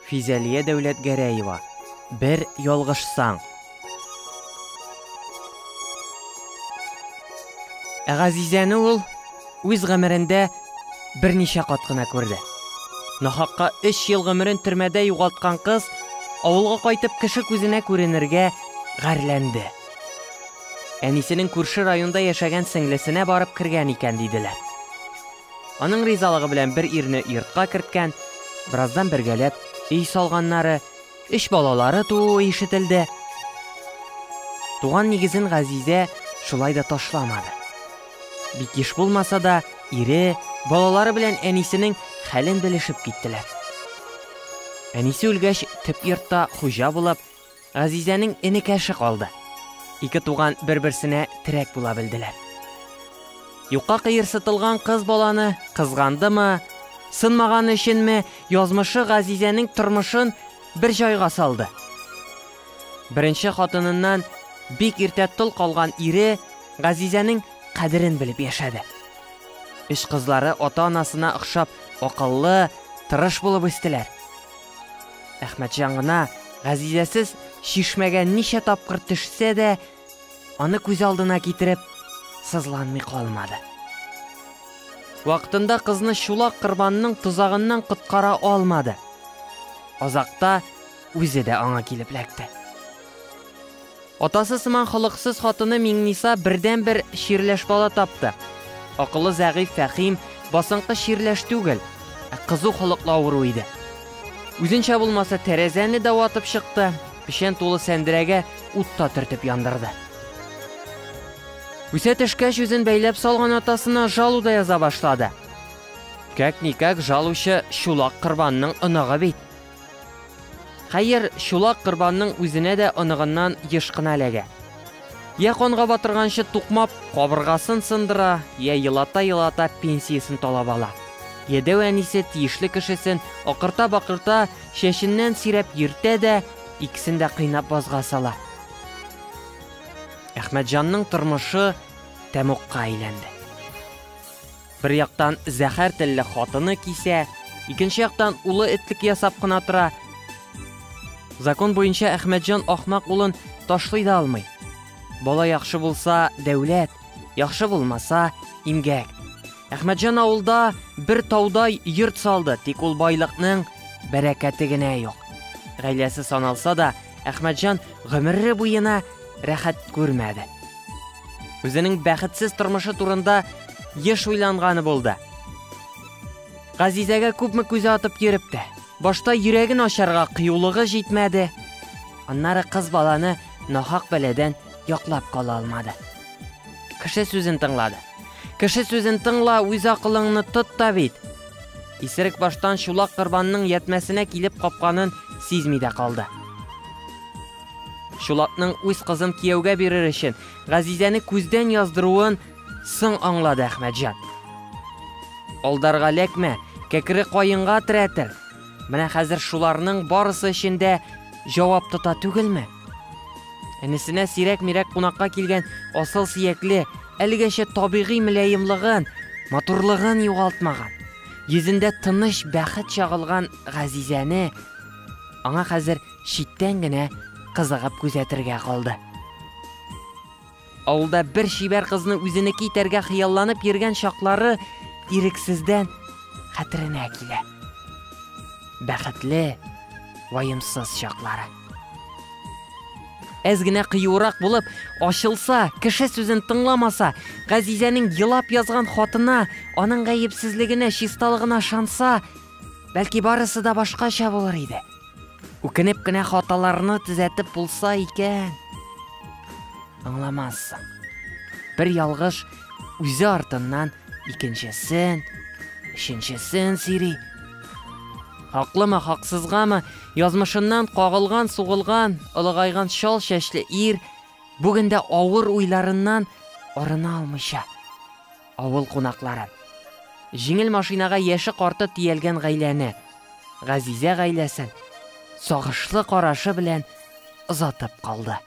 Физалия Дәүләтгәрәева. Бер ялгышсаң. Газизәне ул үз гомерендә берничә кат кына күрде. Нахакка 3 ел гомерен төрмәдә югалткан кыз авылга кайтып кеше күзенә күренергә гарьләнде. Әнисенең күрше районда яшәгән сеңлесенә барып кергән икән диделәр. Аның ризалыгы белән бер ирне йортка керткән, бераздан бергәләп өй салганнары, 3 балалары тууы ишетелде. Туган нигезен Газизә шулай да ташламады. Бик еш булмаса да, ире, балалары белән әнисенең хәлен белешеп киттеләр. Әнисе үлгәч, төп йортта хуҗа булып, Газизәнең энекәше калды. 2 туган бер-берсенә терәк була белделәр. Юкка кыерсытылган кыз баланы кызгандымы, сынмаган өченме, язмышы Газизәнең тормышын бер җайга салды. Беренче хатыныннан бик иртә тол калган ире Газизәнең кадерен белеп яшәде. 3 кызлары ата-анасына охшап акыллы, тырыш булып үстеләр. Әхмәтҗан гына Газизәсез шишмәгә ничә тапкыр төшсә дә, аны күз алдына китереп сызланмый калмады. Вакытында кызны Чулак Корбанның тузагыннан коткара алмады. Азакта үзе дә аңа килеп эләкте. Атасы сыман холыксыз хатыны Миңниса бердән-бер ширләш бала тапты. Акыллы, зәгыйф, фәхим, басынкы ширләш түгел, кызу холыклы авыру иде. Үзенчә булмаса тәрәзәне дә ватып чыкты, пешән тулы сәндерәгә утта төртеп яндырды. Үсә төшкәч үзен бәйләп салган атасына жалу да яза башлады. Как-никак жалучы Чулак Корбанның оныгы бит. Хәер, Чулак Корбанның үзенә дә оныгыннан еш кына эләгә. Я канга батырганчы тукмап кабыргасын сындыра, я елата-елата пенсиясын талап ала. Едәү әнисе тиешле кешесен акырта-бакырта шәшеннән сирәп йөртә дә, икесен дә кыйнап базга сала. Әхмәтҗанның тормышы тәмугка әйләнде. Бер яктан зәһәр телле хатыны кисә, икенче яктан улы этлек ясап кына тора. Закон буенча Әхмәтҗан ахмак улын ташлый да алмый. Бала яхшы булса дәүләт, яхшы булмаса имгәк. Әхмәтҗан авылда бер таудай йорт салды, тик ул байлыкның бәрәкәте генә юк. Гаиләсе саналса да, Әхмәтҗан гомере буена рәхәт күрмәде. Үзенең бәхетсез тормышы турында еш уйланганы булды. Газизәгә күпме күз атып йөрепте. Башта йөрәген ачарга кыюлыгы җитмәде. Аннары кыз баланы нахак бәләдән яклап кала алмады. Кеше сүзен тыңлады. Кеше сүзен тыңла, үз акылыңны тот та бит. Исерек баштан Чулак Корбанның ятмәсенә килеп капканын сизми дә калды. Чулакның үз кызын кияүгә бирер өчен Газизәне күздән яздыруын соң аңлады Әхмәтҗан. Алдарга ләкмә, кәкре каенга терәтер. Менә хәзер шуларның барысы эчендә җавап тота түгелме? Әнисенә сирәк-мирәк кунакка килгән асыл сөякле, әлегәчә табигый мөлаемлыгын, матурлыгын югалтмаган, йөзендә тыныч бәхет чагылган Газизәне аңа хәзер читтән генә кызыгып күзәтергә калды. Авылда бер шибәр кызны үзенеке итәргә хыялланып йөргән чаклары ирексездән хәтеренә килә. Бәхетле, ваемсыз чаклары. Әз генә кыюрак булып, ачылса, кеше сүзен тыңламаса, Газизәнең елап язган хатына, аның гаепсезлегенә, чисталыгына шанса, бәлки барысы да башкача булыр иде. Үкенеп кенә хаталарны төзәтеп булса икән. Аңламассың. Бер ялгыш үзе артыннан икенчесен, өченчесен сири. Хаклымы, хаксызгамы, язмышыннан кагылган, сугылган, ылыгайган шал шәчле ир бүгендә авыр уйларыннан арына алмыйча. Авыл кунакларын, җиңел машинага яше карты тиелгән гаиләне, Газизә гаиләсен сагышлы карашы белән озатып калды.